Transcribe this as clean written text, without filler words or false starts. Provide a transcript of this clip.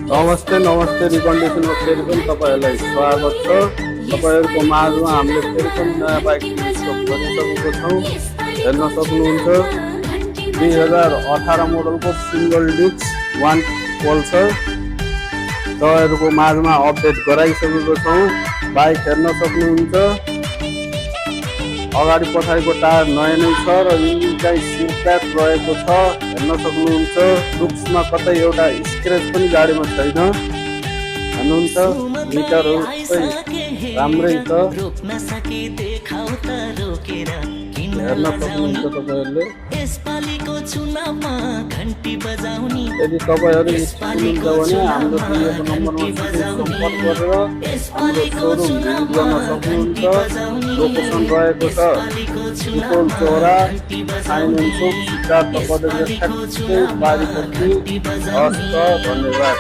नमस्ते नमस्ते रिकन्डिसनमा फेरि पनि तपाईँहरूलाई स्वागत छ। तपाईँहरूको माझमा हामीले फेरि पनि नयाँ बाइक स्टक गरिसकेको छौँ। हेर्न सक्नुहुन्छ 2018 मोडलको सिङ्गल डिस्क 1 पल्सर तपाईँहरूको माझमा अपडेट गराइसकेको छौँ। बाइक हेर्न सक्नुहुन्छ, अगाडि पछाडिको टायर नयाँ नै छ र इन्जिन चाहिँ सिलप्याक रहेको छ। हेर्न सक्नुहुन्छ, लुक्समा कतै एउटा स्क्रेच पनि गाडीमा छैन। हेर्नुहुन्छ, मिटरहरू सबै राम्रै छ। हेर्न सक्नुहुन्छ तपाईँहरूले। यदि तपाईँहरू स्कुलिन्छ भने हाम्रो दिएको नम्बरमा सम्पर्क गरेर हाम्रो सोरुम भिजिट गर्न सक्नुहुन्छ। लोकेसन रहेको छ चितवन चौरा, साइमन चोक, सिद्धार्थ कलेज ठ्याक्कै बारीपट्टि। हस् त, धन्यवाद।